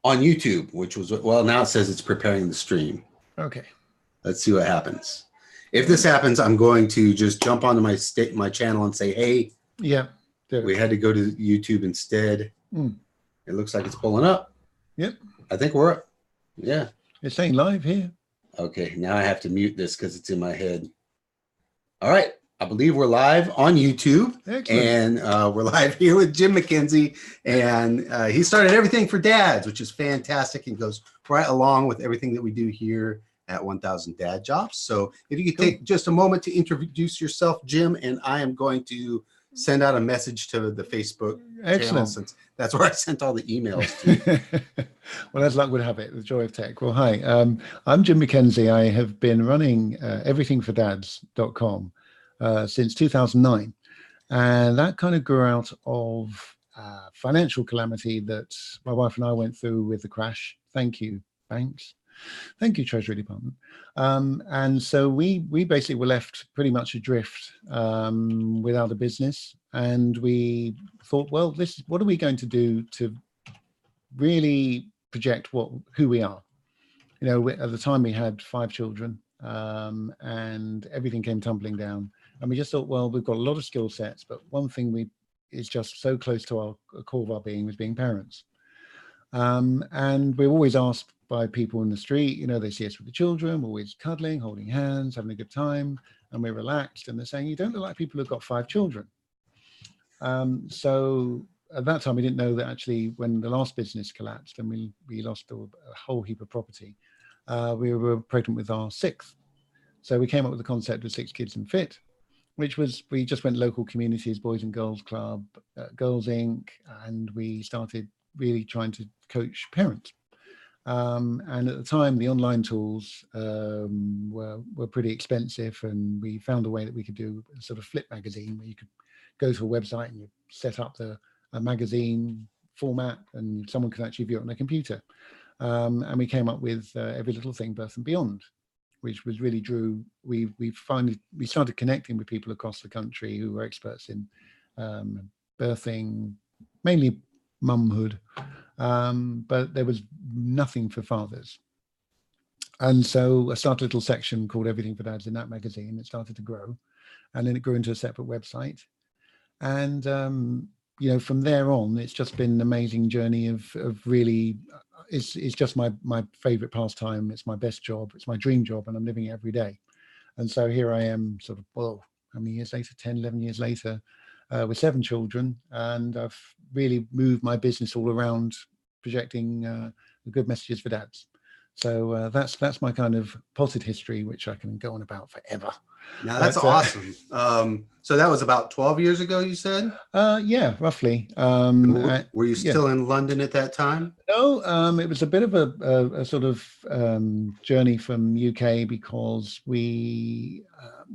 on YouTube, which was, well, now it says it's preparing the stream. Okay. Let's see what happens. If this happens, I'm going to just jump onto my channel and say, hey, yeah, we had to go to YouTube instead. It looks like it's pulling up. Yep. I think we're up. Yeah. It's saying live here. Okay, now I have to mute this because it's in my head. All right. I believe we're live on YouTube. Excellent. And we're live here with Jim Mckenzie. And he started Everything for Dads, which is fantastic and goes right along with everything that we do here at 1000 Dad Jobs. So if you could take just a moment to introduce yourself, Jim, and I am going to send out a message to the Facebook channel, since that's where I sent all the emails to. Well, as luck would have it, the joy of tech. Well, hi, I'm Jim Mckenzie. I have been running everythingfordads.com since 2009. And that kind of grew out of financial calamity that my wife and I went through with the crash. Thank you, banks. Thank you, Treasury Department. And so we basically were left pretty much adrift without a business. And we thought, well, what are we going to do to really project who we are? You know, at the time we had 5 children and everything came tumbling down. And we just thought, well, we've got a lot of skill sets, but one thing is just so close to our core of our being was being parents. And we're always asked by people in the street, you know, they see us with the children, we're always cuddling, holding hands, having a good time, and we're relaxed. And they're saying, you don't look like people who've got 5 children. So at that time, we didn't know that actually when the last business collapsed and we lost a whole heap of property, we were pregnant with our 6th. So we came up with the concept of 6 Kids and Fit, which was, we just went local communities, Boys and Girls Club, Girls Inc., and we started really trying to coach parents. And at the time, the online tools were pretty expensive, and we found a way that we could do a sort of flip magazine where you could go to a website and you set up a magazine format, and someone could actually view it on a computer. And we came up with Every Little Thing, Birth and Beyond, which was really we started connecting with people across the country who were experts in birthing, mainly mumhood, but there was nothing for fathers. And so I started a little section called Everything for Dads in that magazine. It started to grow, and then it grew into a separate website. And you know, from there on, it's just been an amazing journey of really, it's just my favorite pastime. It's my best job. It's my dream job, and I'm living it every day. And so here I am, sort of, well, how many years later? 10, 11 years later, with 7 children, and I've really moved my business all around projecting the good messages for dads. So that's my kind of potted history, which I can go on about forever. Now that's awesome. So that was about 12 years ago, you said? Yeah, roughly. Were you still in London at that time? No, it was a bit of a sort of journey from UK, because we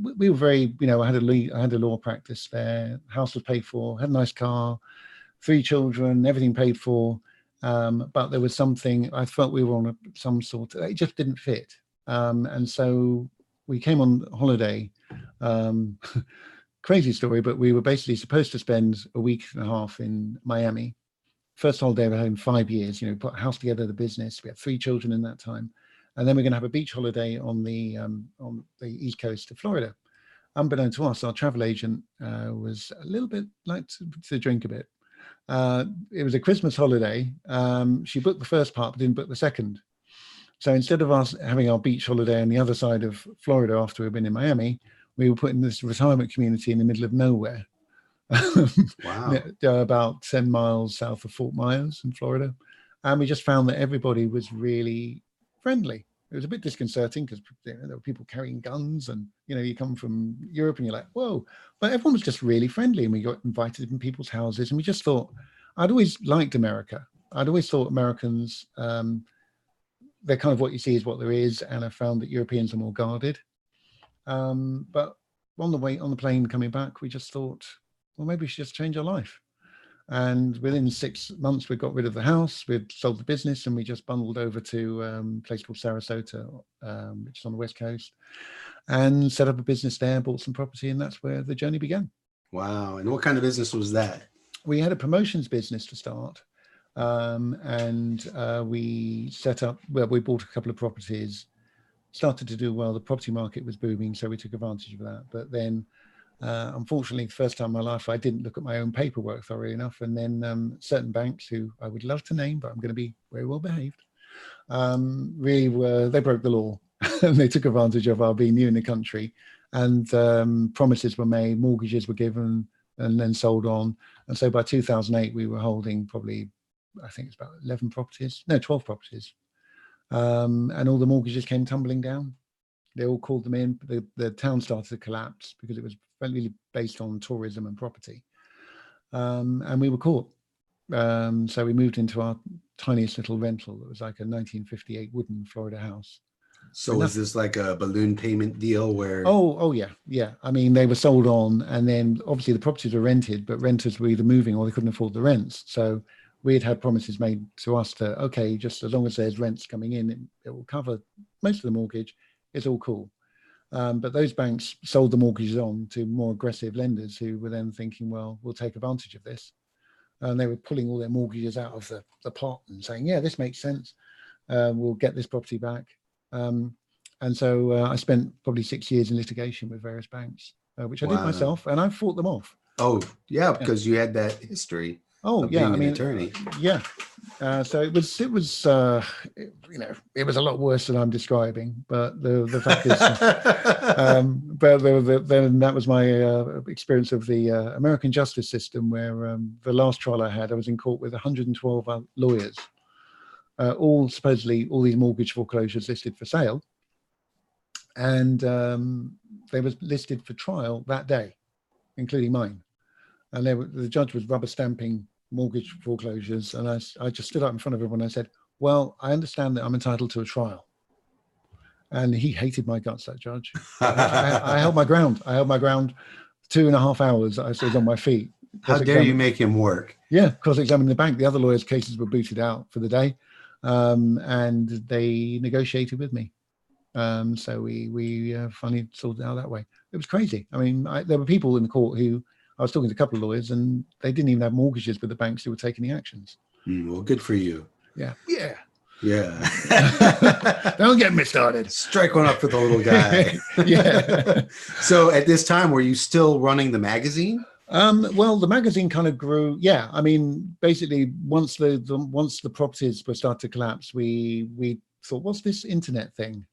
were very, you know, I had a law practice there. House was paid for, had a nice car, 3 children, everything paid for. But there was something, I felt we were on some sort of, it just didn't fit. And so we came on holiday, crazy story, but we were basically supposed to spend a week and a half in Miami. First holiday we had in 5 years, you know, put a house together, the business. We had 3 children in that time. And then we're going to have a beach holiday on the east coast of Florida. Unbeknown to us, our travel agent was a little bit like to drink a bit. It was a Christmas holiday. She booked the first part, but didn't book the second. So instead of us having our beach holiday on the other side of Florida after we'd been in Miami, we were put in this retirement community in the middle of nowhere. Wow. About 10 miles south of Fort Myers in Florida. And we just found that everybody was really friendly. It was a bit disconcerting because, you know, there were people carrying guns, and, you know, you come from Europe and you're like, whoa, but everyone was just really friendly, and we got invited in people's houses. And we just thought, I'd always liked America. I'd always thought Americans, they're kind of what you see is what there is. And I found that Europeans are more guarded. But on the plane coming back, we just thought, well, maybe we should just change our life. And within 6 months, we got rid of the house, we'd sold the business, and we just bundled over to a place called Sarasota, which is on the West Coast, and set up a business there, bought some property, and that's where the journey began. Wow. And what kind of business was that? We had a promotions business to start. We set up, well, we bought a couple of properties, started to do well. The property market was booming, so we took advantage of that. But then, unfortunately, the first time in my life, I didn't look at my own paperwork thoroughly enough. And then certain banks, who I would love to name, but I'm going to be very well behaved, they broke the law. And they took advantage of our being new in the country, and promises were made, mortgages were given, and then sold on. And so by 2008, we were holding probably, I think it's about 12 properties. And all the mortgages came tumbling down. They all called them in. The town started to collapse because it was really based on tourism and property. And we were caught. So we moved into our tiniest little rental. It was like a 1958 wooden Florida house. So was this like a balloon payment deal where? Oh yeah. I mean, they were sold on, and then obviously the properties were rented, but renters were either moving or they couldn't afford the rents. So we had promises made to us to, okay, just as long as there's rents coming in, it will cover most of the mortgage. It's all cool. But those banks sold the mortgages on to more aggressive lenders who were then thinking, well, we'll take advantage of this. And they were pulling all their mortgages out of the pot and saying, yeah, this makes sense. We'll get this property back. And so I spent probably 6 years in litigation with various banks, which I did myself, and I fought them off. Oh, yeah, because you had that history. Oh, yeah. I mean, an attorney. Yeah. So it was it was a lot worse than I'm describing, but the fact is, then that was my experience of the American justice system, where the last trial I had, I was in court with 112 lawyers, all supposedly all these mortgage foreclosures listed for sale, and they were listed for trial that day, including mine. And the judge was rubber stamping mortgage foreclosures, and I just stood up in front of everyone and I said, well, I understand that I'm entitled to a trial. And he hated my guts, that judge. I held my ground. 2.5 hours I stood on my feet. How dare you make him work? Yeah, cross-examining the bank. The other lawyers' cases were booted out for the day, and they negotiated with me. So we finally sorted it out that way. It was crazy. I mean, there were people in the court who, I was talking to a couple of lawyers, and they didn't even have mortgages with the banks who were taking the actions. Well, good for you. Yeah. Don't get me started. Strike one up for the little guy. Yeah. So at this time, were you still running the magazine? Well, the magazine kind of grew. Yeah. I mean, basically, once the properties were started to collapse, we thought, what's this internet thing?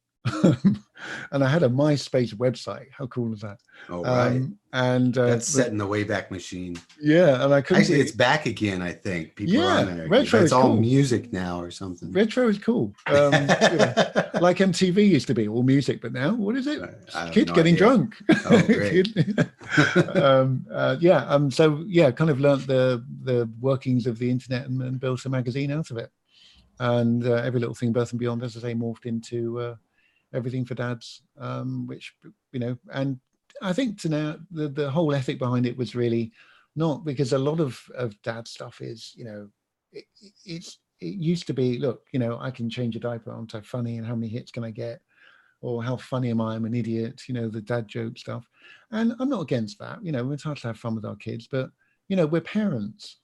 And I had a MySpace website. How cool is that? Oh, right. And that's set in the Wayback Machine. Yeah, and I couldn't. Actually, it's back again. I think people are on there. Retro it's is all cool. Music now or something. Retro is cool. Like MTV used to be, all music, but now what is it? Kids getting drunk. Oh, great. Kind of learnt the workings of the internet and built a magazine out of it. And Every Little Thing, Birth and Beyond, as I say, morphed into Everything for Dads, which, and I think to now the whole ethic behind it was really not, because a lot of dad stuff is, it used to be, look, I can change a diaper, aren't I funny, and how many hits can I get, or how funny am I, I'm an idiot, the dad joke stuff. And I'm not against that, we're entitled to have fun with our kids, but we're parents.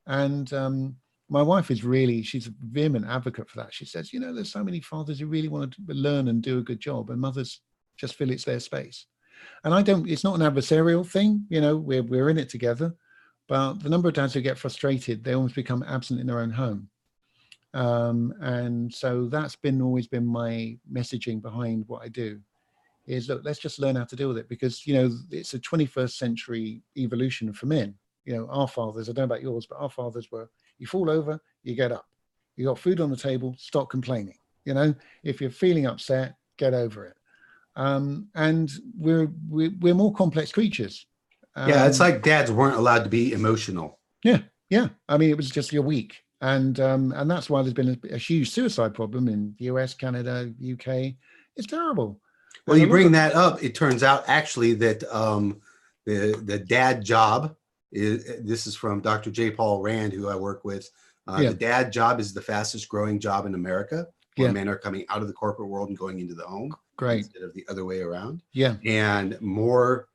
And my wife she's a vehement advocate for that. She says, there's so many fathers who really want to learn and do a good job, and mothers just feel it's their space. And it's not an adversarial thing, we're in it together, but the number of dads who get frustrated, they almost become absent in their own home. And so that's always been my messaging behind what I do, is, look, let's just learn how to deal with it, because, it's a 21st century evolution for men. Our fathers, I don't know about yours, but our fathers were, you fall over, you get up. You got food on the table, stop complaining. If you're feeling upset, get over it. And we're more complex creatures. It's like dads weren't allowed to be emotional. Yeah. I mean, it was just, you're weak. And that's why there's been a huge suicide problem in the US, Canada, UK. It's terrible. Well, you bring that up. It turns out actually that the dad job, this is from Dr. J. Paul Rand, who I work with. The dad job is the fastest growing job in America, where men are coming out of the corporate world and going into the home. Great. Instead of the other way around. Yeah. And more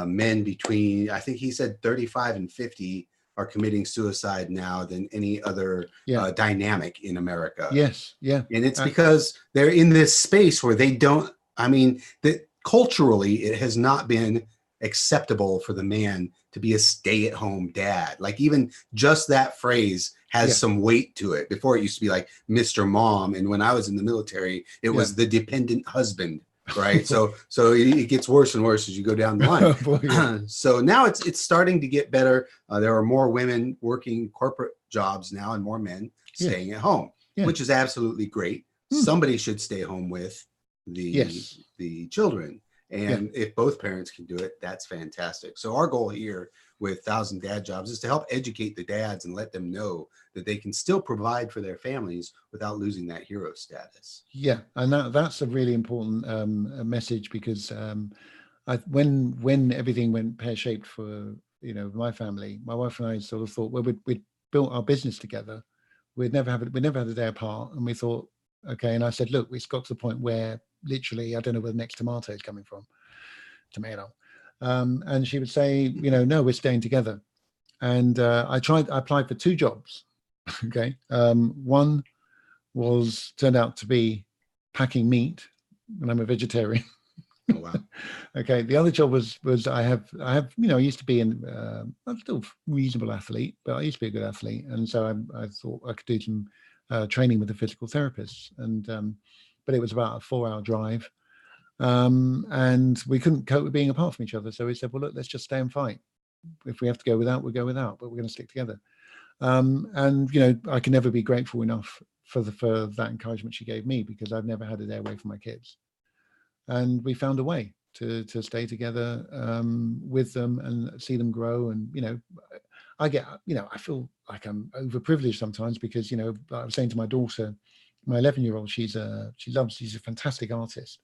men between, I think he said 35 and 50 are committing suicide now than any other dynamic in America. Yes. Yeah. And it's because they're in this space where they don't, I mean, that culturally it has not been acceptable for the man to be a stay-at-home dad. Like even just that phrase has some weight to it. Before it used to be like Mr. Mom. And when I was in the military, it was the dependent husband. Right. So it gets worse and worse as you go down the line. Oh, boy, so now it's starting to get better. There are more women working corporate jobs now and more men staying at home, which is absolutely great. Somebody should stay home with the children. And if both parents can do it, that's fantastic. So our goal here with 1,000 Dad Jobs is to help educate the dads and let them know that they can still provide for their families without losing that hero status. Yeah, and that's a really important message, because when everything went pear-shaped for my family, my wife and I sort of thought, well, we'd built our business together, we'd never had a day apart, and we thought, okay. And I said, look, it's got to the point where literally I don't know where the next tomato is coming from. Tomato. And she would say, no, we're staying together. And I applied for 2 jobs. Okay. One turned out to be packing meat, and I'm a vegetarian. Oh, wow. Okay. The other job was I used to be I'm still a reasonable athlete, but I used to be a good athlete. And so I thought I could do some training with a physical therapist. And, but it was about a 4-hour drive. And we couldn't cope with being apart from each other. So we said, well, look, let's just stay and fight. If we have to go without, we'll go without, but we're going to stick together. And, I can never be grateful enough for that encouragement she gave me, because I've never had a day away from my kids. And we found a way to stay together with them and see them grow. And, I feel like I'm overprivileged sometimes, because, I was saying to my daughter, my 11-year-old, she's a fantastic artist,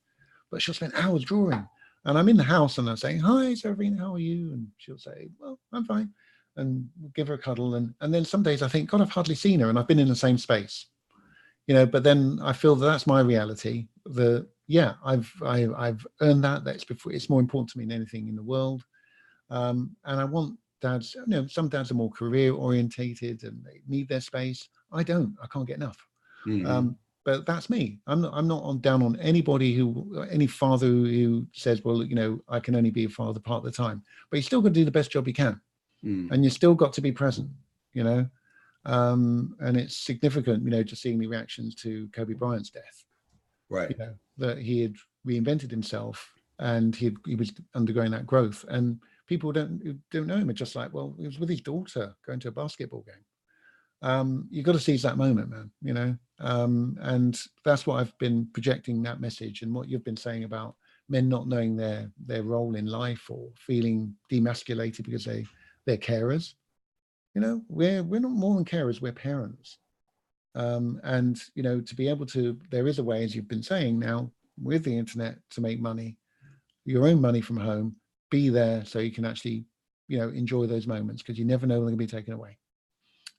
but she'll spend hours drawing. And I'm in the house and I'm saying, hi, Serafina, how are you? And she'll say, well, I'm fine. And we'll give her a cuddle. And then some days I think, God, I've hardly seen her, and I've been in the same space, but then I feel that's my reality. I've earned that. It's more important to me than anything in the world. And I want dads, some dads are more career orientated and they need their space. I don't. I can't get enough. Mm-hmm. But that's me. I'm not down on anybody any father who says, well, I can only be a father part of the time. But you still got to do the best job you can, and you still got to be present. And it's significant, just seeing the reactions to Kobe Bryant's death. Right. That he had reinvented himself and he was undergoing that growth, and people who don't know him are just like, well, he was with his daughter going to a basketball game. You've got to seize that moment, man, and that's what I've been projecting, that message, and what you've been saying about men not knowing their role in life or feeling demasculated because they're carers. We're not more than carers, we're parents. And, to be able to, there is a way, as you've been saying now, with the internet, to make money, your own money from home, be there so you can actually, enjoy those moments, because you never know when they're going to be taken away.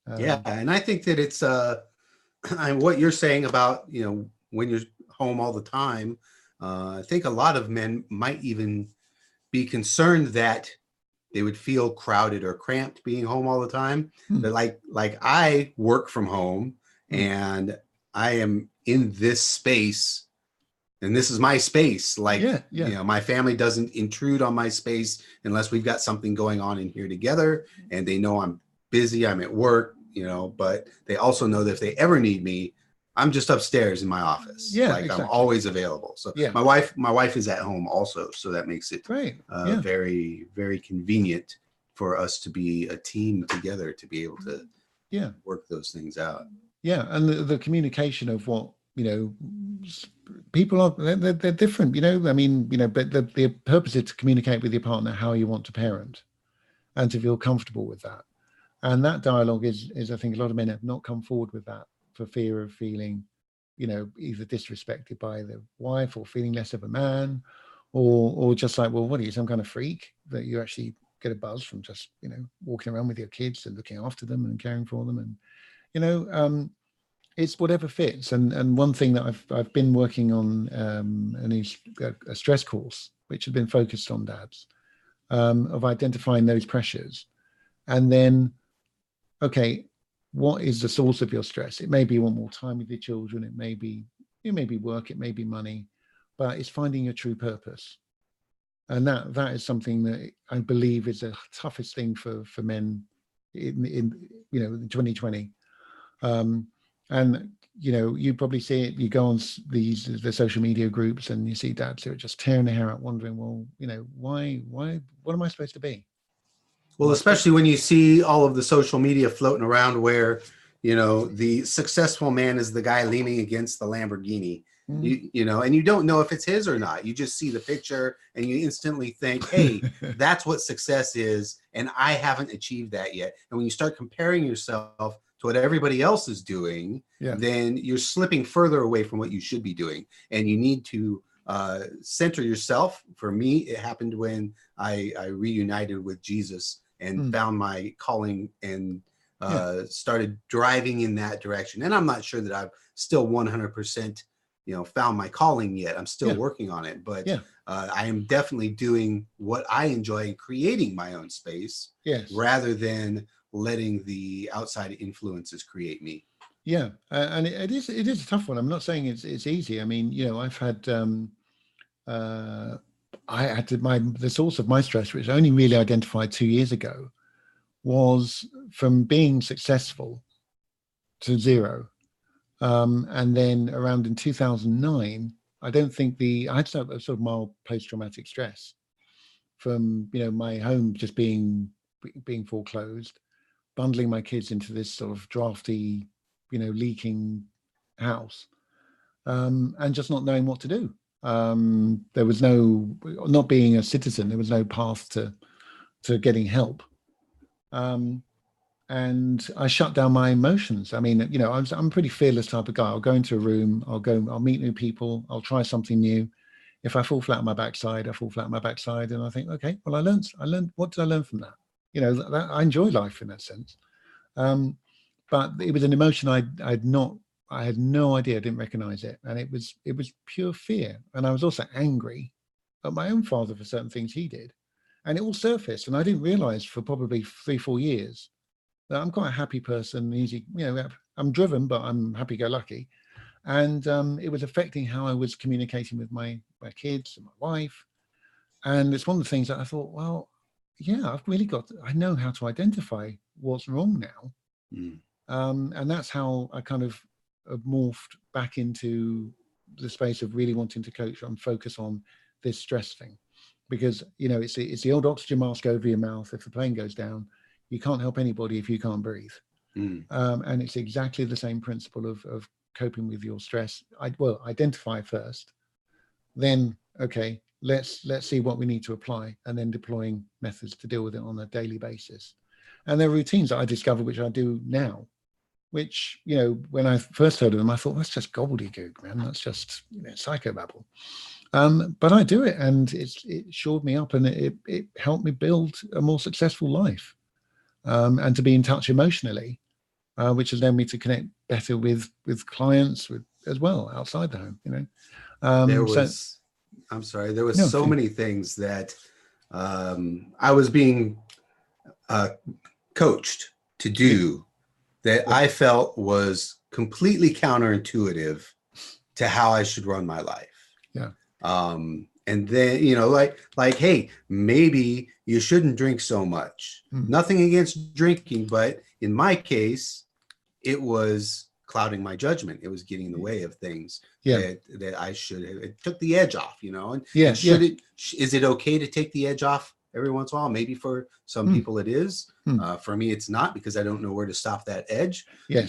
And I think that it's what you're saying about, when you're home all the time, I think a lot of men might even be concerned that they would feel crowded or cramped being home all the time. But like I work from home and I am in this space, and this is my space. Like, my family doesn't intrude on my space unless we've got something going on in here together, and they know I'm busy, I'm at work, but they also know that if they ever need me, I'm just upstairs in my office. Exactly. I'm always available. So my wife is at home also. So that makes it very, very convenient for us to be a team together, to be able to work those things out. Yeah. And the communication of what, people are, they're different, but the purpose is to communicate with your partner how you want to parent and to feel comfortable with that. And that dialogue is I think a lot of men have not come forward with that, for fear of feeling, either disrespected by the wife, or feeling less of a man, or just like, well, what are you, some kind of freak, that you actually get a buzz from just, walking around with your kids and looking after them and caring for them. And, it's whatever fits. And one thing that I've been working on, and is a stress course, which has been focused on dads, of identifying those pressures, and then okay, what is the source of your stress? It may be you want more time with your children. It may be work. It may be money, but it's finding your true purpose. And that is something that I believe is the toughest thing for men in 2020. And you probably see it. You go on the social media groups and you see dads who are just tearing their hair out, wondering, well, why? What am I supposed to be? Well, especially when you see all of the social media floating around where, the successful man is the guy leaning against the Lamborghini, and you don't know if it's his or not. You just see the picture and you instantly think, hey, that's what success is. And I haven't achieved that yet. And when you start comparing yourself to what everybody else is doing, then you're slipping further away from what you should be doing. And you need to center yourself. For me, it happened when I reunited with Jesus and found my calling and started driving in that direction. And I'm not sure that I've still 100%, found my calling yet. I'm still working on it, but I am definitely doing what I enjoy and creating my own space rather than letting the outside influences create me. Yeah. And it is a tough one. I'm not saying it's easy. I mean, I've had, the source of my stress, which I only really identified 2 years ago, was from being successful to zero. And then around in 2009, I had sort of mild post-traumatic stress from, my home just being foreclosed, bundling my kids into this sort of drafty, leaking house, and just not knowing what to do. There was not being a citizen, there was no path to getting help. And I shut down my emotions. I mean, I'm a pretty fearless type of guy. I'll go into a room, I'll meet new people, I'll try something new. If I fall flat on my backside, I fall flat on my backside. And I think, okay, well, I learned, what did I learn from that? I enjoy life in that sense. But it was an emotion I had no idea, I didn't recognize it. And it was pure fear. And I was also angry at my own father for certain things he did. And it all surfaced. And I didn't realize for probably 3-4 years that I'm quite a happy person, easy, I'm driven, but I'm happy-go-lucky. And it was affecting how I was communicating with my kids and my wife. And it's one of the things that I thought, well, yeah, I know how to identify what's wrong now. And that's how I kind of morphed back into the space of really wanting to coach and focus on this stress thing. Because, it's the old oxygen mask over your mouth. If the plane goes down, you can't help anybody if you can't breathe. And it's exactly the same principle of coping with your stress. Identify first, then, okay, let's see what we need to apply, and then deploying methods to deal with it on a daily basis. And there are routines that I discovered, which I do now, which, when I first heard of them, I thought, that's just gobbledygook, man. That's just, psychobabble. But I do it, and it shored me up, and it helped me build a more successful life, and to be in touch emotionally, which has led me to connect better with clients as well outside the home. There was so many things that I was being coached to do that I felt was completely counterintuitive to how I should run my life. And then, like, hey, maybe you shouldn't drink so much. Nothing against drinking, but in my case, it was clouding my judgment. It was getting in the way of things that I should have. It took the edge off, and is it okay to take the edge off every once in a while? Maybe for some people it is. For me, it's not, because I don't know where to stop that edge.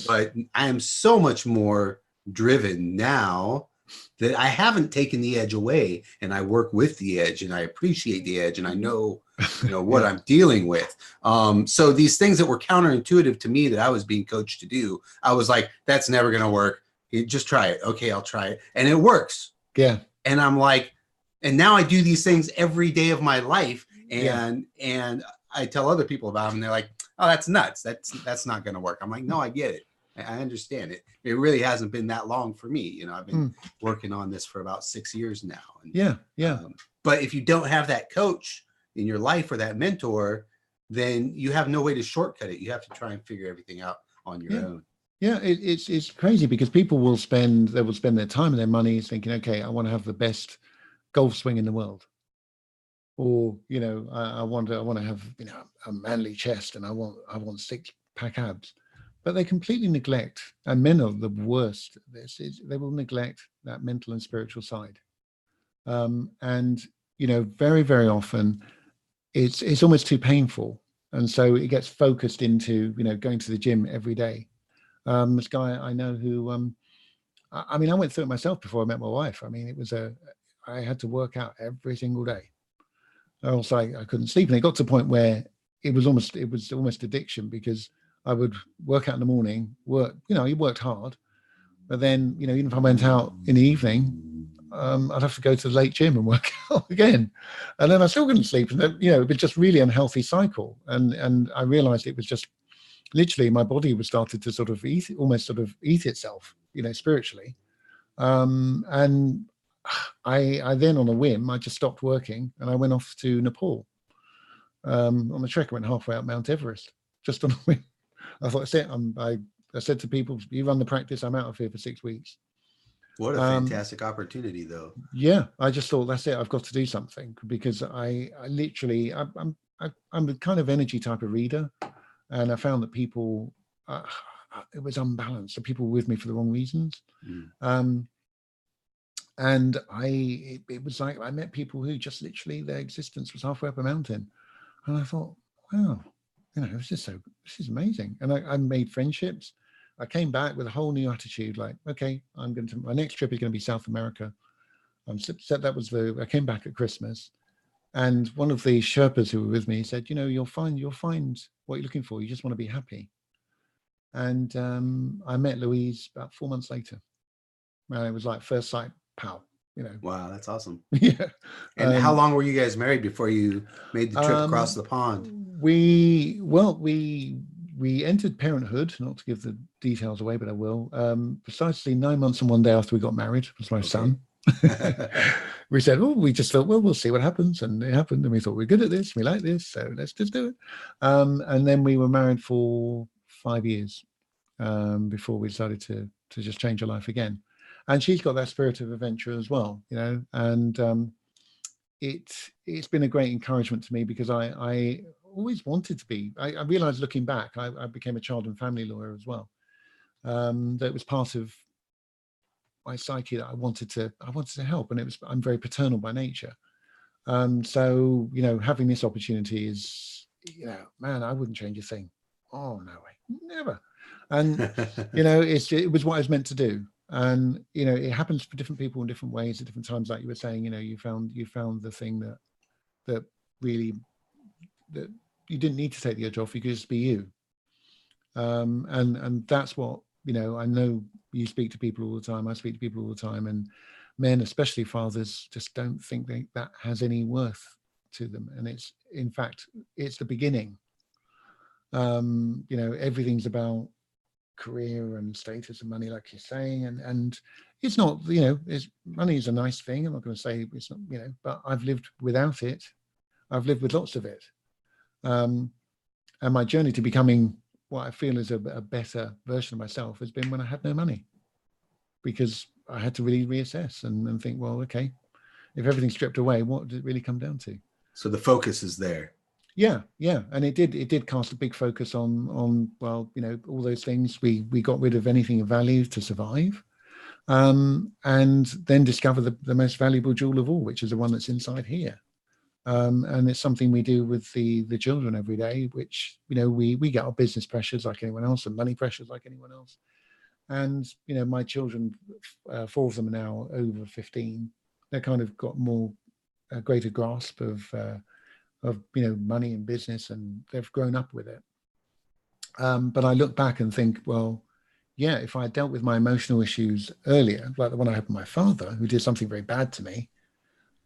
But I am so much more driven now that I haven't taken the edge away, and I work with the edge, and I appreciate the edge, and I know, what I'm dealing with. So these things that were counterintuitive to me that I was being coached to do, I was like, that's never going to work. Just try it. Okay, I'll try it. And it works. And I'm like, and now I do these things every day of my life. And I tell other people about them, and they're like, oh, that's nuts. That's not going to work. I'm like, no, I get it. I understand it. It really hasn't been that long for me. I've been working on this for about 6 years now. And, but if you don't have that coach in your life or that mentor, then you have no way to shortcut it. You have to try and figure everything out on your own. Yeah, it's crazy because people will spend their time and their money thinking, okay, I want to have the best golf swing in the world, or I want to have a manly chest, and I want 6-pack abs, but they completely neglect, and men are the worst at this, is they will neglect that mental and spiritual side, and very, very often it's almost too painful, and so it gets focused into going to the gym every day. This guy I know who, I mean, I went through it myself before I met my wife. I mean, I had to work out every single day. Also, I couldn't sleep, and it got to the point where it was almost addiction, because I would work out in the morning, you worked hard, but then even if I went out in the evening, I'd have to go to the late gym and work out again, and then I still couldn't sleep, and then it was just really unhealthy cycle, and I realized it was just literally my body was started to sort of eat itself, spiritually. And I then, on a whim, I just stopped working and I went off to Nepal on a trek. I went halfway up Mount Everest just on a whim. I thought, that's it. I said to people, you run the practice, I'm out of here for 6 weeks. What a fantastic opportunity, though. Yeah, I just thought, that's it. I've got to do something, because I'm the kind of energy type of reader. And I found that people, it was unbalanced. So people were with me for the wrong reasons. And it was like, I met people who just literally their existence was halfway up a mountain. And I thought, wow, this is amazing. And I made friendships. I came back with a whole new attitude. Like, okay, my next trip is going to be South America. I came back at Christmas. And one of the Sherpas who were with me said, you'll find what you're looking for. You just want to be happy. And I met Louise about 4 months later. And it was like first sight, pow, Wow, that's awesome. Yeah. And how long were you guys married before you made the trip across the pond? We entered parenthood, not to give the details away, but I will. Precisely 9 months and 1 day after we got married was my son. We said, we just thought, well, we'll see what happens, and it happened, and we thought we're good at this, we like this, so let's just do it. And then we were married for 5 years before we decided to just change our life again. And she's got that spirit of adventure as well, and it's been a great encouragement to me, because I always wanted to be. I realized, looking back, I became a child and family lawyer as well. That was part of my psyche, that I wanted to help, and I'm very paternal by nature. So having this opportunity is, man, I wouldn't change a thing. Oh, no way, never. And it was what I was meant to do. And it happens for different people in different ways at different times. Like you were saying, you found the thing that really, that you didn't need to take the edge off. You could just be you. And that's what, I know you speak to people all the time. I speak to people all the time, and men, especially fathers, just don't think that has any worth to them. And it's, in fact, it's the beginning. Everything's about career and status and money, like you're saying, and it's not, money is a nice thing. I'm not going to say it's not, but I've lived without it. I've lived with lots of it. And my journey to becoming what I feel is a better version of myself has been when I had no money, because I had to really reassess and think, well, okay, if everything's stripped away, what did it really come down to? So the focus is there. Yeah. And it did cast a big focus on well, all those things. We got rid of anything of value to survive. And then discover the most valuable jewel of all, which is the one that's inside here. And it's something we do with the children every day, which, we get our business pressures like anyone else, and money pressures like anyone else. And, my children, 4 of them are now over 15. They've kind of got a greater grasp of money and business, and they've grown up with it. But I look back and think, well, yeah, if I had dealt with my emotional issues earlier, like the one I had with my father, who did something very bad to me,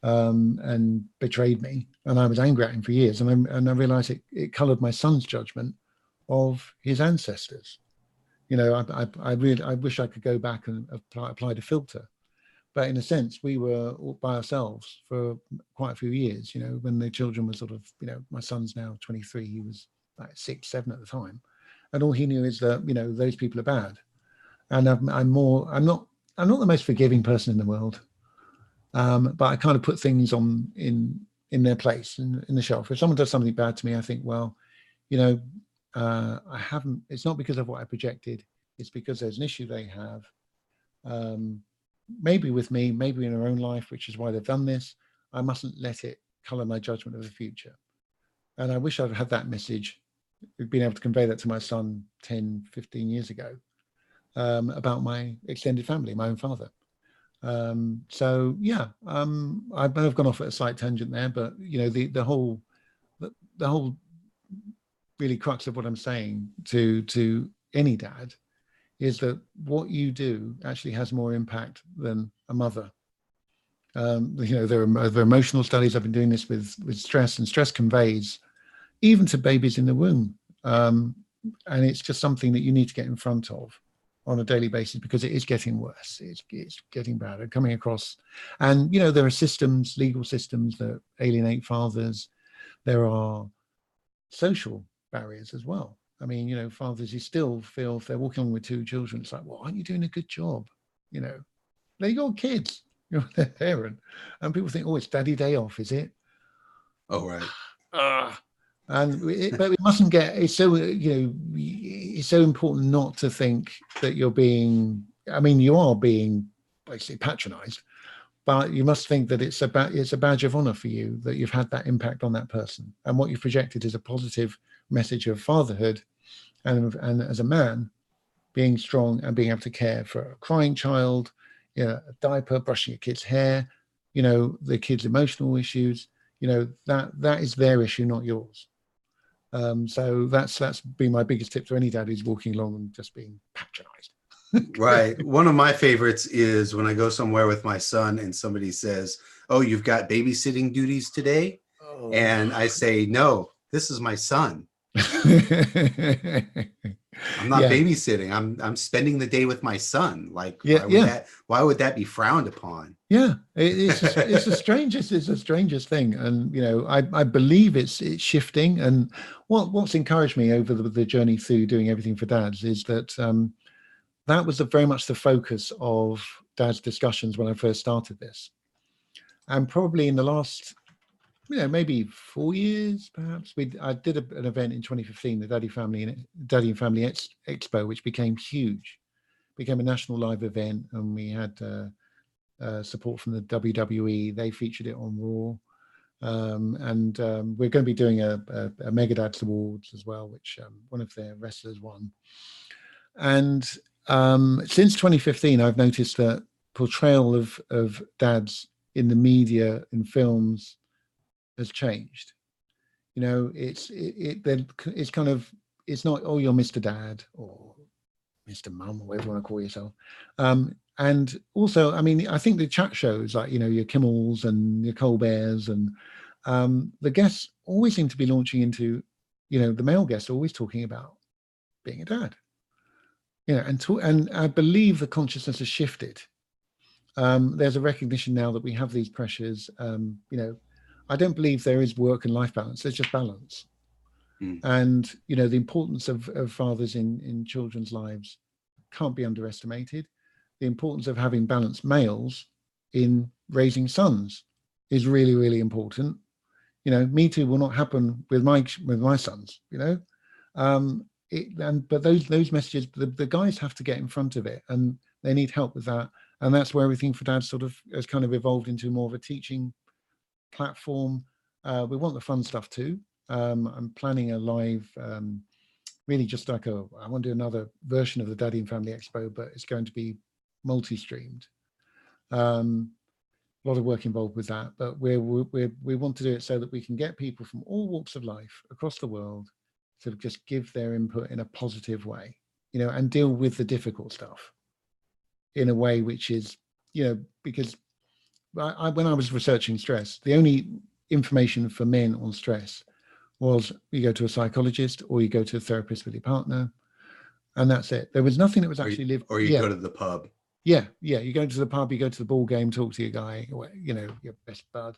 and betrayed me, and I was angry at him for years, and I realized it colored my son's judgment of his ancestors. I wish I could go back and apply the filter, But in a sense, we were all by ourselves for quite a few years, you know, when the children were sort of, you know, my son's now 23, he was like 6, 7 at the time. And all he knew is that, you know, those people are bad. And I'm not the most forgiving person in the world. But I kind of put things in their place in the shelf. If someone does something bad to me, I think, well, you know, it's not because of what I projected. It's because there's an issue they have. Maybe with me, maybe in their own life, which is why they've done this. I mustn't let it color my judgment of the future. And I wish I'd had that message, been able to convey that to my son 10, 15 years ago, about my extended family, my own father. So yeah, I've gone off at a slight tangent there, but you know, the whole really crux of what I'm saying to any dad is that what you do actually has more impact than a mother. You know, there are emotional studies. I've been doing this with stress, and stress conveys even to babies in the womb. And it's just something that you need to get in front of on a daily basis, because it is getting worse. It's getting better, coming across. And, you know, there are systems, legal systems that alienate fathers. There are social barriers as well. I mean, you know, fathers, you still feel if they're walking along with 2 children, it's like, well, aren't you doing a good job? You know, they got kids, you're their parent. And people think, oh, it's daddy day off, is it? Oh, right. But we mustn't get, it's so, you know, it's so important not to think that you're being, I mean, you are being basically patronized, but you must think that it's a badge of honor for you that you've had that impact on that person. And what you've projected is a positive message of fatherhood, and as a man, being strong and being able to care for a crying child, you know, a diaper, brushing a kid's hair, you know, the kid's emotional issues, you know, that is their issue, not yours. So that's been my biggest tip to any dad who's walking along and just being patronized. Right. One of my favorites is when I go somewhere with my son and somebody says, oh, you've got babysitting duties today. Oh. And I say, no, this is my son. I'm not babysitting. I'm spending the day with my son. Like, why would that be frowned upon? Yeah, it's the strangest thing. And, you know, I believe it's shifting. And what's encouraged me over the journey through doing everything for dads is that that was very much the focus of dad's discussions when I first started this. And probably in the last, you know, maybe 4 years, perhaps, I did an event in 2015, the Daddy and Family Expo, which became huge, became a national live event, and we had support from the WWE. They featured it on Raw, and we're going to be doing a Mega Dads Awards as well, which one of their wrestlers won. And since 2015, I've noticed that portrayal of dads in the media, in films, has changed. You know, it's kind of, it's not, oh, you're Mr. Dad or Mr. Mum or whatever you want to call yourself. And also, I mean, I think the chat shows like, you know, your Kimmels and your Colberts and the guests always seem to be launching into, you know, the male guests are always talking about being a dad. You know, and I believe the consciousness has shifted. There's a recognition now that we have these pressures. You know, I don't believe there is work and life balance. There's just balance. And, you know, the importance of fathers in children's lives can't be underestimated. The importance of having balanced males in raising sons is really, really important. You know, Me Too will not happen with my sons, you know. But those messages, the guys have to get in front of it, and they need help with that. And that's where Everything for Dad sort of has kind of evolved into more of a teaching platform. We want the fun stuff too. I'm planning a live, really just like I want to do another version of the Daddy and Family Expo, but it's going to be multi-streamed. A lot of work involved with that, but we want to do it so that we can get people from all walks of life across the world to just give their input in a positive way, you know, and deal with the difficult stuff in a way which is, you know, because when I was researching stress, the only information for men on stress was you go to a psychologist or you go to a therapist with your partner, and that's it. There was nothing that was actually lived. Or you go to the pub. Yeah, yeah. You go to the pub, you go to the ball game, talk to your guy, or, you know, your best bud.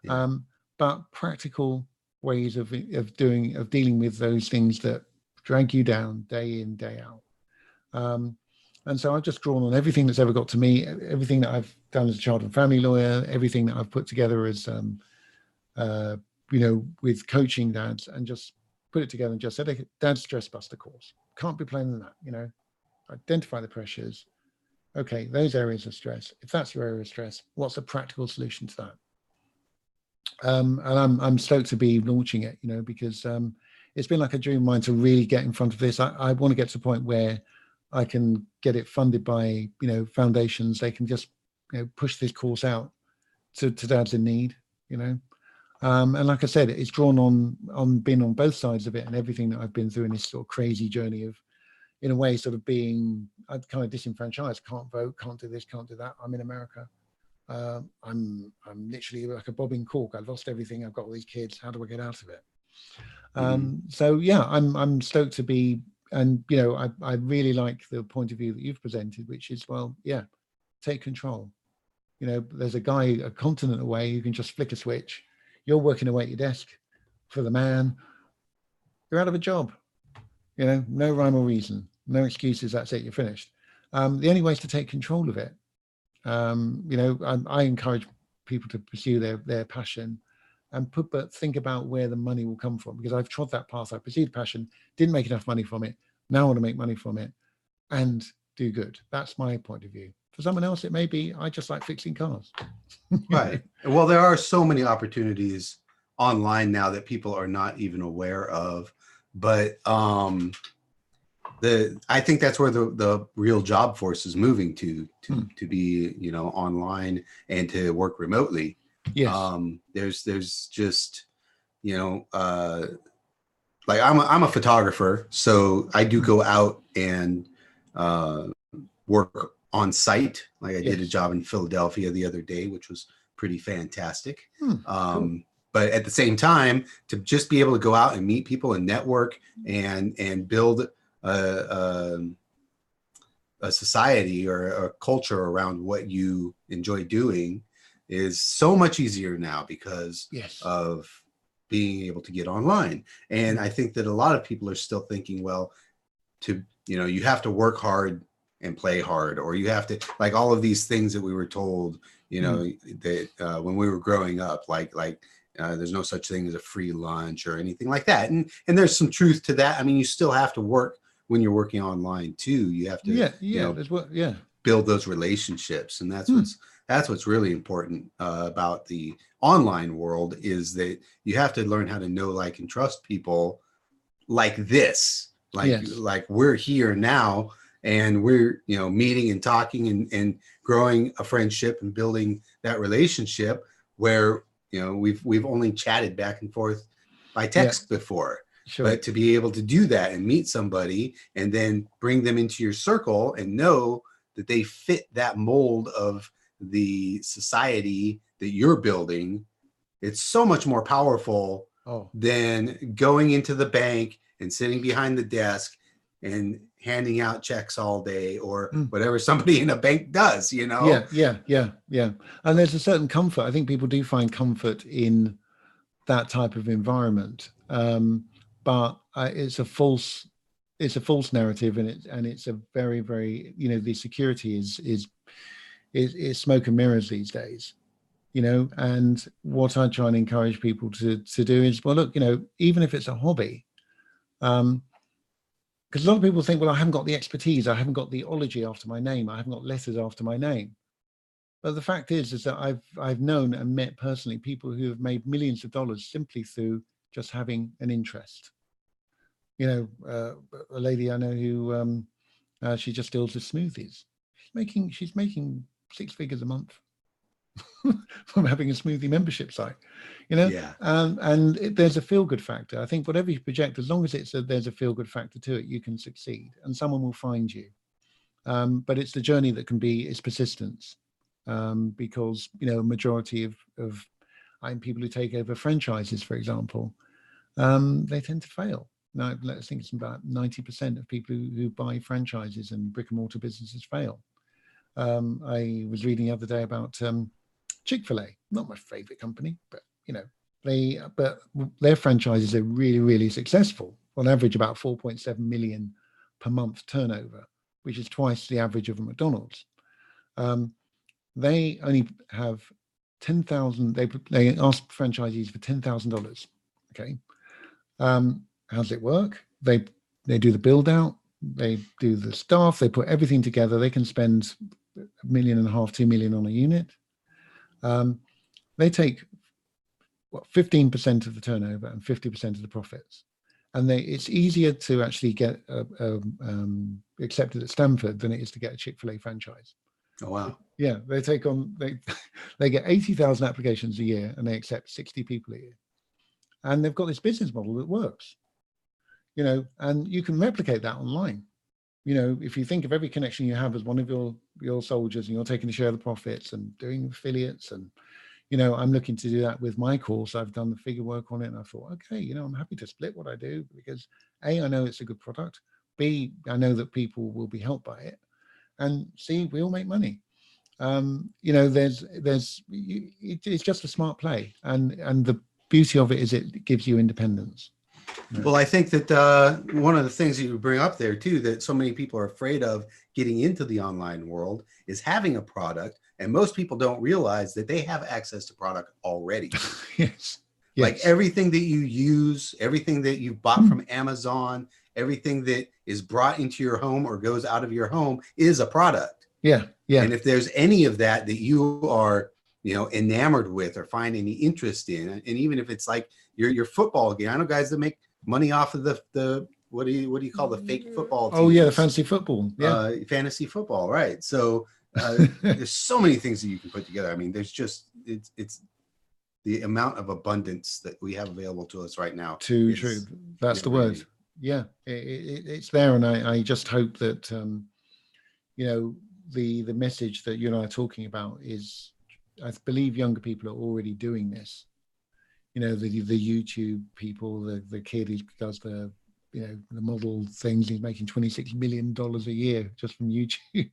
Yeah. But practical ways of dealing with those things that drag you down day in, day out. And so I've just drawn on everything that's ever got to me, everything that I've done as a child and family lawyer, everything that I've put together as, you know, with coaching dads, and just put it together and just said, okay, dad's stress buster course. Can't be plainer than that, you know. Identify the pressures. Okay, those areas of stress. If that's your area of stress, what's a practical solution to that? And I'm stoked to be launching it, you know, because it's been like a dream of mine to really get in front of this. I want to get to the point where I can get it funded by, you know, foundations. They can just, you know, push this course out to dads in need, you know. And like I said, it's drawn on being on both sides of it, and everything that I've been through in this sort of crazy journey of, in a way, sort of being kind of disenfranchised. Can't vote, can't do this, can't do that. I'm in America. I'm literally like a bobbing cork. I've lost everything. I've got all these kids. How do I get out of it? So yeah, I'm stoked to be, and you know, I really like the point of view that you've presented, which is, well, yeah, take control. You know, there's a guy a continent away who can just flick a switch. You're working away at your desk for the man. You're out of a job. You know, no rhyme or reason, no excuses. That's it. You're finished. The only way is to take control of it. You know, I encourage people to pursue their passion, and but think about where the money will come from, because I've trod that path. I pursued passion, didn't make enough money from it. Now I want to make money from it and do good. That's my point of view. For someone else, it may be, I just like fixing cars. Right. Well, there are so many opportunities online now that people are not even aware of, but I think that's where the real job force is moving to be, you know, online and to work remotely. Yes. There's just, you know, like I'm a photographer, so I do go out and work on site. Like I did a job in Philadelphia the other day, which was pretty fantastic. Cool. But at the same time, to just be able to go out and meet people and network and build a society or a culture around what you enjoy doing is so much easier now because of being able to get online. And I think that a lot of people are still thinking, well, you know, you have to work hard and play hard, or you have to, like, all of these things that we were told, you know, that when we were growing up, like there's no such thing as a free lunch or anything like that. And there's some truth to that. I mean, you still have to work when you're working online too. You have to, you know, build those relationships. And that's what's really important about the online world, is that you have to learn how to know, like, and trust people like this, like we're here now, and we're, you know, meeting and talking and growing a friendship and building that relationship where, you know, we've only chatted back and forth by text before. Sure. But to be able to do that and meet somebody and then bring them into your circle and know that they fit that mold of the society that you're building, it's so much more powerful than going into the bank and sitting behind the desk and handing out checks all day, or whatever somebody in a bank does, you know? Yeah. And there's a certain comfort. I think people do find comfort in that type of environment. But it's a false narrative, and it's a very, very, you know, the security is smoke and mirrors these days, you know. And what I try and encourage people to do is, well, look, you know, even if it's a hobby, because a lot of people think, well, I haven't got the expertise, I haven't got the ology after my name, I haven't got letters after my name. But the fact is that I've known and met personally people who have made millions of dollars simply through just having an interest. You know, a lady I know who she just deals with smoothies. She's making 6 figures a month from having a smoothie membership site. You know, and there's a feel good factor. I think whatever you project, as long as there's a feel good factor to it, you can succeed, and someone will find you. But it's the journey that can be, it's persistence, because, you know, a majority of people who take over franchises, for example, they tend to fail. Now, let's think it's about 90% of people who buy franchises and brick and mortar businesses fail. I was reading the other day about Chick-fil-A, not my favorite company, but their franchises are really, really successful. On average, about 4.7 million per month turnover, which is twice the average of a McDonald's. They only have 10,000. They ask franchisees for $10,000. Okay, how does it work? They do the build out. They do the staff. They put everything together. They can spend $1.5 million, $2 million on a unit. They take 15% of the turnover and 50% of the profits, and it's easier to actually get accepted at Stanford than it is to get a Chick-fil-A franchise. Oh wow! Yeah, they get 80,000 applications a year, and they accept 60 people a year, and they've got this business model that works. And you can replicate that online. If you think of every connection you have as one of your soldiers, and you're taking a share of the profits and doing affiliates, and I'm looking to do that with my course. I've done the figure work on it, and I thought, okay, I'm happy to split what I do, because A, I know it's a good product. B, I know that people will be helped by it, and C, we all make money. It's just a smart play, and the beauty of it is it gives you independence. Well, I think that one of the things that you bring up there too, that so many people are afraid of getting into the online world, is having a product. And most people don't realize that they have access to product already. Yes. Like everything that you use, everything that you bought from Amazon, everything that is brought into your home or goes out of your home is a product. Yeah. And if there's any of that you are, enamored with or find any interest in, and even if it's like your football game, I know guys that make money off of the what do you call the fake football teams? Oh yeah, the fantasy football. Yeah, fantasy football, right? So there's so many things that you can put together. I mean, there's just it's the amount of abundance that we have available to us right now. True. That's the word. Yeah, it's there, and I just hope that the message that you and I are talking about is, I believe younger people are already doing this. The YouTube people, the kid who does the model things, he's making $26 million a year just from YouTube.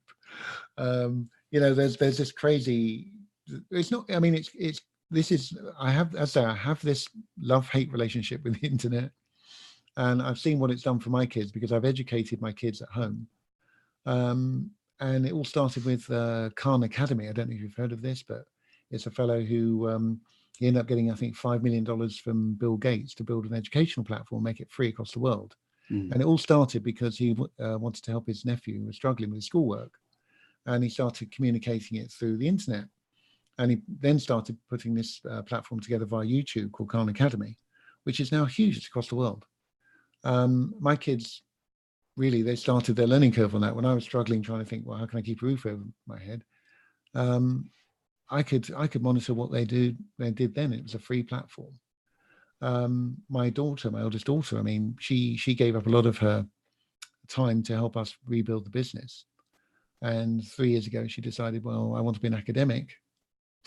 There's this crazy. It's not. I mean, I have this love-hate relationship with the internet, and I've seen what it's done for my kids, because I've educated my kids at home. And it all started with Khan Academy. I don't know if you've heard of this, but it's a fellow who he ended up getting, I think, $5 million from Bill Gates to build an educational platform, make it free across the world. And it all started because he wanted to help his nephew who was struggling with his schoolwork. And he started communicating it through the internet. And he then started putting this platform together via YouTube called Khan Academy, which is now huge across the world. My kids, really, they started their learning curve on that. When I was struggling, trying to think, well, how can I keep a roof over my head? I could monitor what they did then. It was a free platform. My oldest daughter, I mean, she gave up a lot of her time to help us rebuild the business. And 3 years ago, she decided, well, I want to be an academic.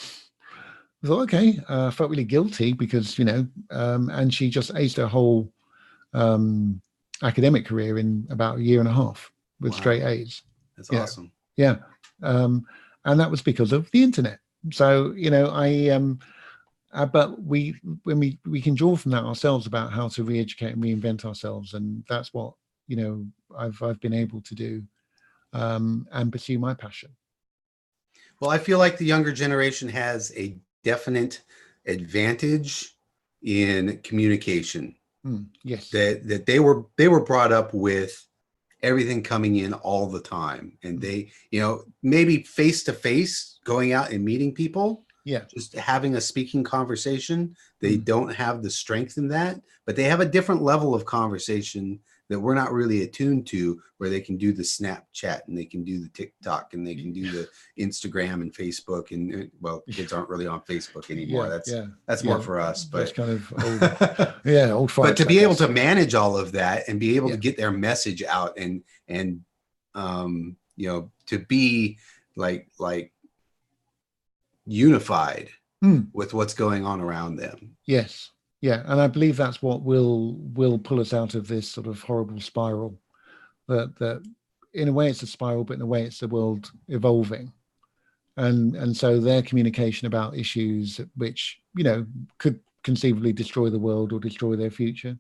I thought, okay, I felt really guilty because, and she just aced her whole academic career in about a year and a half with straight A's. That's awesome. Yeah. And that was because of the internet. So, but we can draw from that ourselves about how to re-educate and reinvent ourselves. And that's what, I've been able to do and pursue my passion. Well, I feel like the younger generation has a definite advantage in communication. Yes. That they were brought up with everything coming in all the time, and they, maybe face to face, going out and meeting people, just having a speaking conversation. They don't have the strength in that, but they have a different level of conversation that we're not really attuned to, where they can do the Snapchat and they can do the TikTok and they can do the Instagram and Facebook, and well, kids aren't really on Facebook anymore. That's more for us, but that's kind of old, old but to be able to manage all of that and be able to get their message out and to be like unified with what's going on around them. Yes. Yeah, and I believe that's what will pull us out of this sort of horrible spiral that in a way it's a spiral, but in a way it's the world evolving. And so their communication about issues which, could conceivably destroy the world or destroy their future,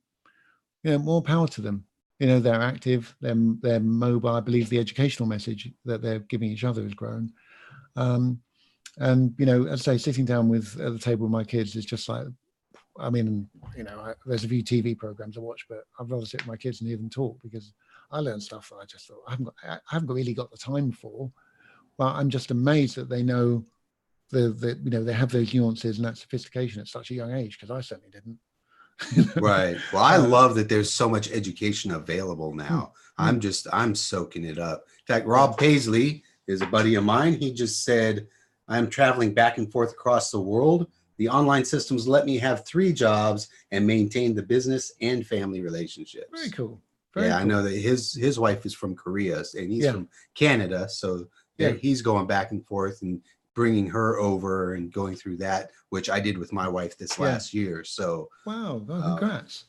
more power to them. They're active, they're mobile. I believe the educational message that they're giving each other has grown. And, as I say, sitting down at the table with my kids is just like, I mean, there's a few TV programs I watch, but I'd rather sit with my kids and hear them talk, because I learned stuff that I just thought I haven't really got the time for. But I'm just amazed that they know they have those nuances and that sophistication at such a young age, because I certainly didn't. Right. Well, I love that there's so much education available now. I'm soaking it up. In fact, Rob Paisley is a buddy of mine. He just said, I'm traveling back and forth across the world. The online systems let me have 3 jobs and maintain the business and family relationships. Very cool. Very cool. I know that his wife is from Korea and he's from Canada. So he's going back and forth and bringing her over and going through that, which I did with my wife this last year. So wow, congrats.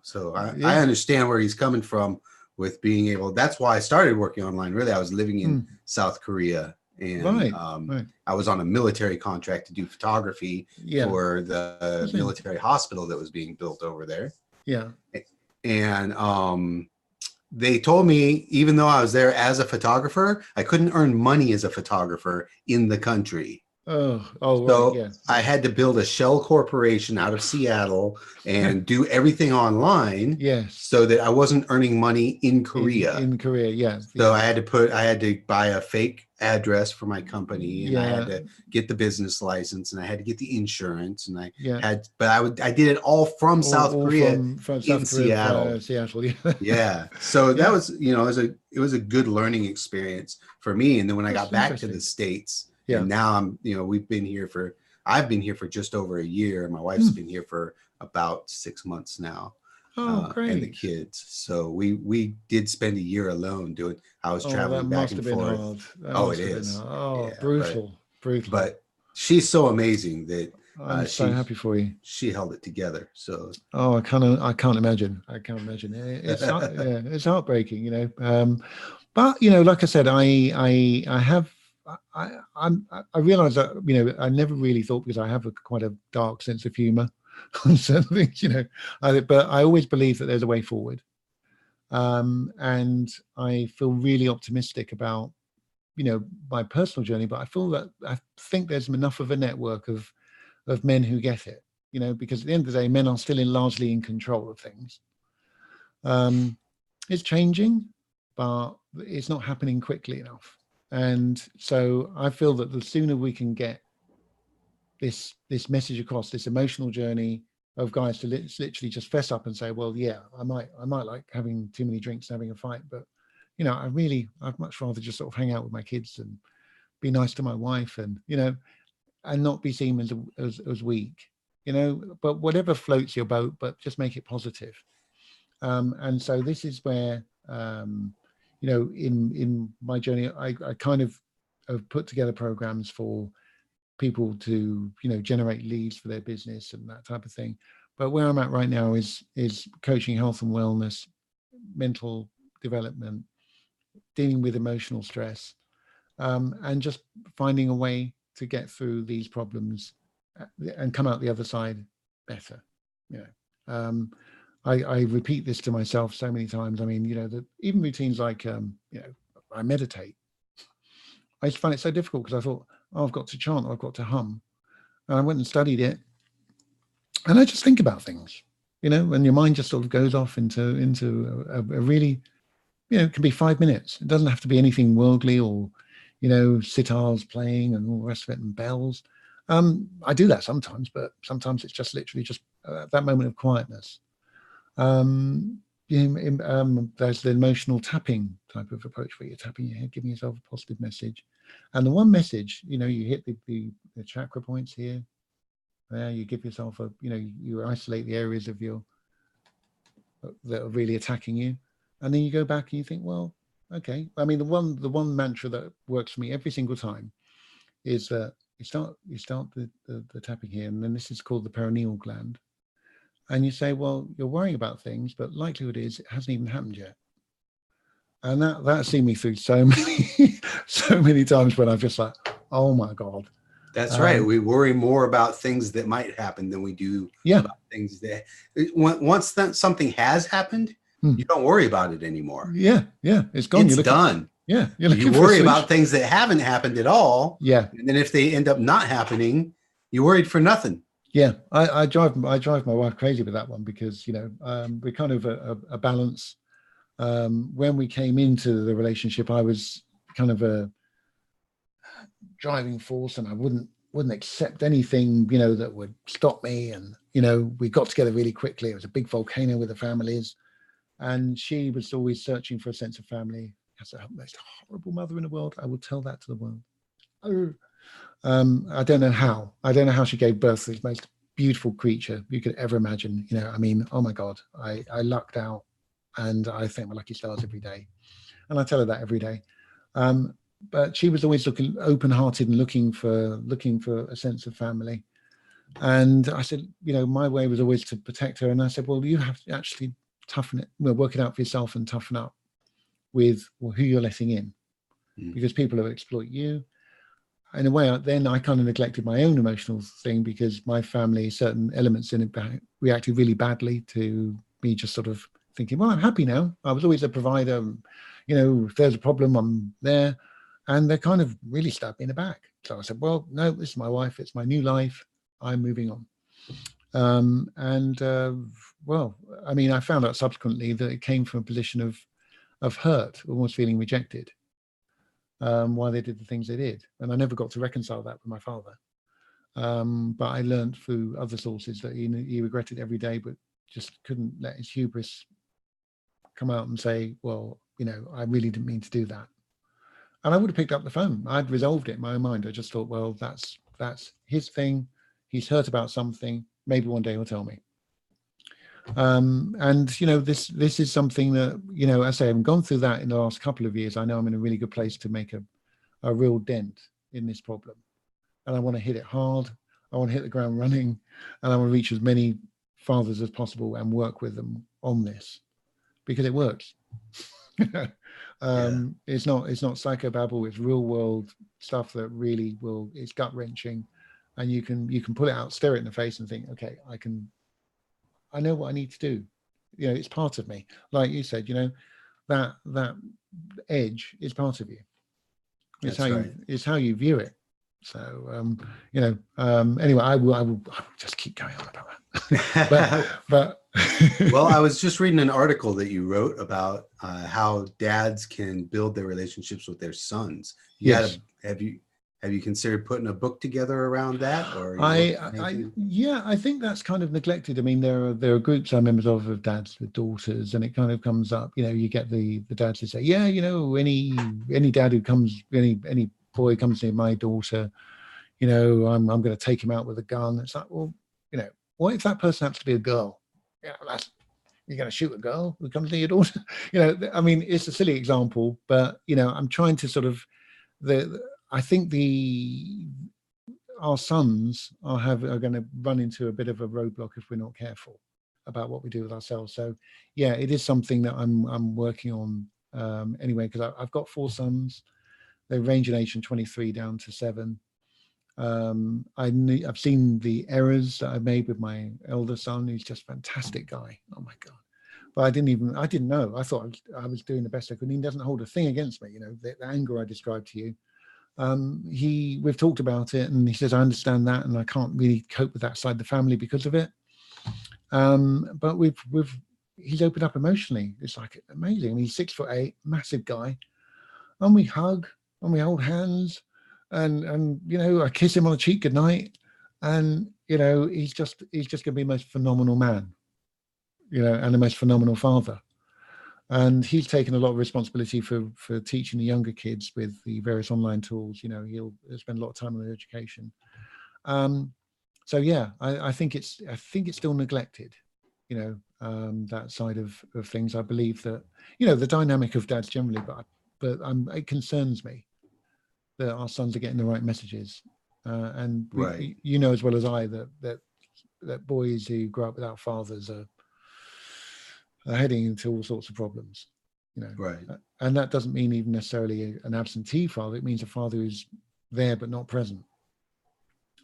So I understand where he's coming from with being able. That's why I started working online. Really, I was living in South Korea, and I was on a military contract to do photography for the military hospital that was being built over there. And they told me, even though I was there as a photographer, I couldn't earn money as a photographer in the country. So I had to build a shell corporation out of Seattle and do everything online. So that I wasn't earning money in Korea. In Korea, So I had to buy a fake address for my company, and I had to get the business license, and I had to get the insurance, and I did it all from South Korea in Seattle. So that was, it was a good learning experience for me. And then when I got back to the States, and now I've been here for just over a year. My wife's been here for about 6 months now. Great. And the kids. So we did spend a year alone doing. I was traveling back and forth. It is. Brutal. But she's so amazing that I'm so happy for you. She held it together. So I can't imagine. It's heartbreaking, But like I said, I realize that I never really thought, because I have quite a dark sense of humor on certain things, but I always believe that there's a way forward, and I feel really optimistic about my personal journey. But I think there's enough of a network of men who get it, because at the end of the day, men are still largely in control of things. It's changing, but it's not happening quickly enough. And so I feel that the sooner we can get this message across, this emotional journey of guys to literally just fess up and say, well, I might like having too many drinks and having a fight, but I'd much rather just sort of hang out with my kids and be nice to my wife, and and not be seen as weak, but whatever floats your boat, but just make it positive. And so this is where in my journey, I kind of have put together programs for people to, generate leads for their business and that type of thing. But where I'm at right now is coaching health and wellness, mental development, dealing with emotional stress, and just finding a way to get through these problems and come out the other side better. I repeat this to myself so many times. I mean, even routines like, I meditate. I just find it so difficult because I thought, I've got to chant, or I've got to hum. And I went and studied it. And I just think about things, and your mind just sort of goes off into a really, it can be 5 minutes. It doesn't have to be anything worldly or, sitars playing and all the rest of it and bells. I do that sometimes, but sometimes it's just literally just that moment of quietness. There's the emotional tapping type of approach where you're tapping your head, giving yourself a positive message. And the one message, you hit the chakra points here. There, you give yourself you isolate the areas of that are really attacking you. And then you go back and you think, well, okay. I mean, the one mantra that works for me every single time is that you start the tapping here, and then this is called the perineal gland. And you say, well, you're worrying about things, but likelihood is it hasn't even happened yet. And that's seen me through so many times when I've just like, oh my God. That's right. We worry more about things that might happen than we do about things that once something has happened, you don't worry about it anymore. Yeah. It's gone. It's done. You're you worry about things that haven't happened at all. Yeah. And then if they end up not happening, you're worried for nothing. Yeah. I drive my wife crazy with that one because, we're kind of a balance. When we came into the relationship, I was kind of a driving force, and I wouldn't accept anything, that would stop me. And, we got together really quickly. It was a big volcano with the families. And she was always searching for a sense of family. As the most horrible mother in the world. I will tell that to the world. I don't know how. She gave birth to this most beautiful creature you could ever imagine. Oh my God, I lucked out. And I thank my lucky stars every day. And I tell her that every day. But she was always looking open-hearted and looking for a sense of family. And I said, my way was always to protect her. And I said, well, you have to actually work it out for yourself and toughen up with who you're letting in, because people will exploit you. In a way, then I kind of neglected my own emotional thing, because my family, certain elements in it reacted really badly to me just sort of thinking, well, I'm happy now. I was always a provider. If there's a problem, I'm there. And they kind of really stabbed me in the back. So I said, well, no, this is my wife. It's my new life. I'm moving on. I found out subsequently that it came from a position of hurt, almost feeling rejected, why they did the things they did. And I never got to reconcile that with my father. But I learned through other sources that he regretted every day, but just couldn't let his hubris come out and say, well, I really didn't mean to do that. And I would have picked up the phone. I'd resolved it in my own mind. I just thought, well, that's his thing. He's hurt about something. Maybe one day he'll tell me. This is something that, I say, I've gone through that in the last couple of years. I know I'm in a really good place to make a real dent in this problem. And I want to hit it hard. I want to hit the ground running, and I want to reach as many fathers as possible and work with them on this, because it works. It's not psychobabble. It's real world stuff that really it's gut wrenching, and you can pull it out, stare it in the face and think, okay, I know what I need to do. It's part of me. Like you said, that edge is part of you. It's how you view it. So, anyway, I will just keep going on about that. but well, I was just reading an article that you wrote about how dads can build their relationships with their sons. Yes. Have you considered putting a book together around that? Or I think that's kind of neglected. I mean, there are groups I'm members of dads with daughters, and it kind of comes up. You get the dads that say, any dad who comes, any boy comes near my daughter, I'm going to take him out with a gun. It's like, well, what if that person happens to be a girl? You're going to shoot a girl who comes near your daughter? I mean, it's a silly example, but I'm trying to sort of I think our sons are going to run into a bit of a roadblock if we're not careful about what we do with ourselves. So yeah, it is something that I'm working on anyway, because I've got 4 sons. They range in age from 23 down to 7. I've seen the errors that I made with my elder son. He's just a fantastic guy. Oh my God. But I didn't know. I thought I was doing the best I could. He doesn't hold a thing against me. The anger I described to you. We've talked about it, and he says, I understand that, and I can't really cope with that side of the family because of it. But he's opened up emotionally. It's like amazing. I mean, he's 6'8", massive guy, and we hug and we hold hands, and I kiss him on the cheek goodnight, and he's just going to be the most phenomenal man, and the most phenomenal father. And he's taken a lot of responsibility for teaching the younger kids with the various online tools. He'll spend a lot of time on their education. So yeah, I think it's still neglected. That side of things. I believe that the dynamic of dads generally, but it concerns me that our sons are getting the right messages, and right. As well as I that boys who grow up without fathers are heading into all sorts of problems. Right. And that doesn't mean even necessarily an absentee father. It means a father who's there but not present.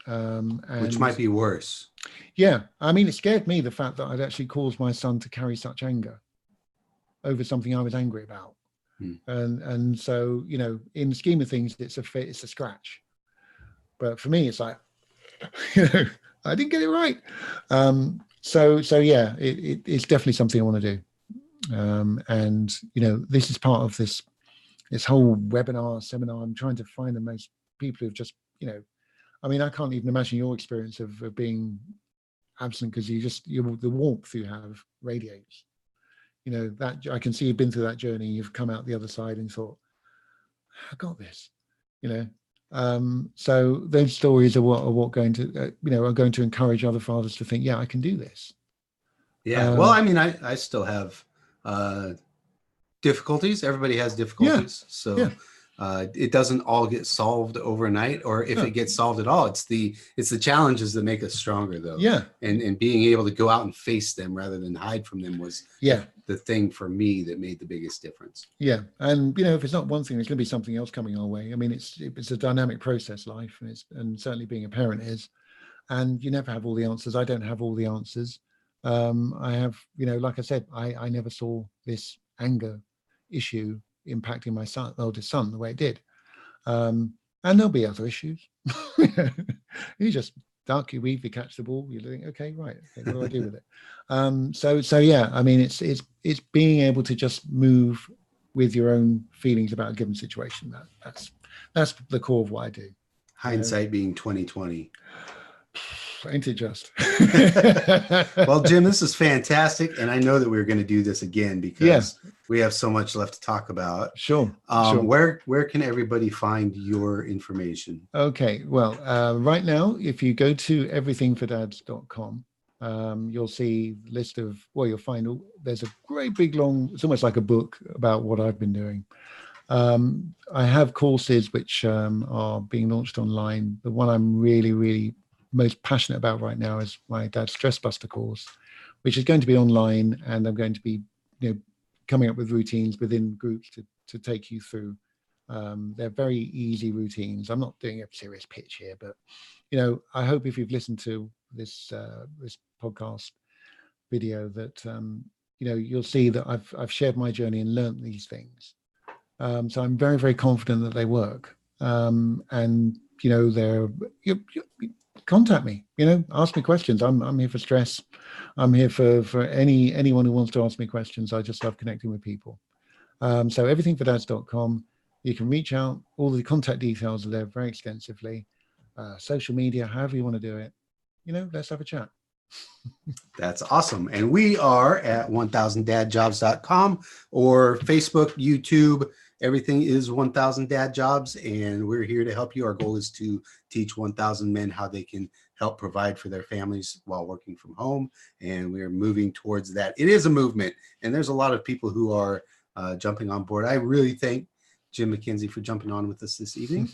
Which might be worse. Yeah. I mean, it scared me, the fact that I'd actually caused my son to carry such anger over something I was angry about. And so, in the scheme of things, it's a scratch. But for me, it's like, I didn't get it right. So yeah, it's definitely something I want to do. And this is part of this whole webinar seminar. I'm trying to find the most people who've just, I mean, I can't even imagine your experience of being absent, because the warmth you have radiates. That I can see you've been through that journey. You've come out the other side and thought, I got this. So those stories are what going to are going to encourage other fathers to think, yeah, I can do this. Yeah. Well, I mean, I still have difficulties. Everybody has difficulties. So it doesn't all get solved overnight, or if it gets solved at all, it's the challenges that make us stronger, though. Yeah. And being able to go out and face them rather than hide from them was the thing for me that made the biggest difference. Yeah. And if it's not one thing, there's going to be something else coming our way. I mean, it's a dynamic process, life, and certainly being a parent is. And you never have all the answers. I don't have all the answers. I have, like I said, I never saw this anger issue impacting my oldest son the way it did. And there'll be other issues. You just dark, you weave, you catch the ball, you think, okay, right, okay, what do I do with it? So yeah, I mean, it's being able to just move with your own feelings about a given situation. That's the core of what I do. Hindsight being 20/20. Ain't it just? Well, Jim, this is fantastic, and I know that we're going to do this again because we have so much left to talk about. Sure. Where can everybody find your information? Okay, well, right now, if you go to everythingfordads.com, you'll see a list of, you'll find there's a great big long, it's almost like a book about what I've been doing. I have courses which are being launched online. The one I'm really, really most passionate about right now is my Dad's Stress Buster course, which is going to be online, and I'm going to be coming up with routines within groups to take you through. They're very easy routines. I'm not doing a serious pitch here, but I hope if you've listened to this podcast video that you'll see that I've shared my journey and learned these things. So I'm very, very confident that they work. And they're contact me, ask me questions. I'm here for stress. I'm here for anyone who wants to ask me questions. I just love connecting with people. So everythingfordads.com, you can reach out. All the contact details are there very extensively. Social media, however you want to do it, let's have a chat. That's awesome. And we are at 1000dadjobs.com or Facebook, YouTube. Everything is 1000 Dad Jobs, and we're here to help you. Our goal is to teach 1000 men how they can help provide for their families while working from home, and we're moving towards that. It is a movement, and there's a lot of people who are jumping on board. I really thank Jim Mckenzie for jumping on with us this evening.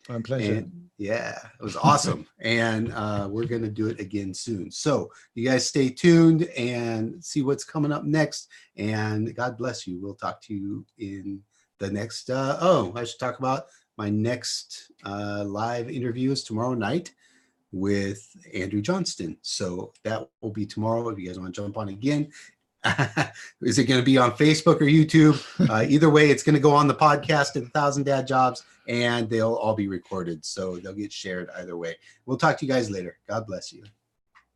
My pleasure. And yeah, it was awesome. And we're going to do it again soon. So you guys stay tuned and see what's coming up next. And God bless you. We'll talk to you in the next, I should talk about my next live interview is tomorrow night with Andrew Johnston. So that will be tomorrow. If you guys want to jump on again, is it going to be on Facebook or YouTube? Either way, it's going to go on the podcast at 1000 Dad Jobs, and they'll all be recorded. So they'll get shared either way. We'll talk to you guys later. God bless you.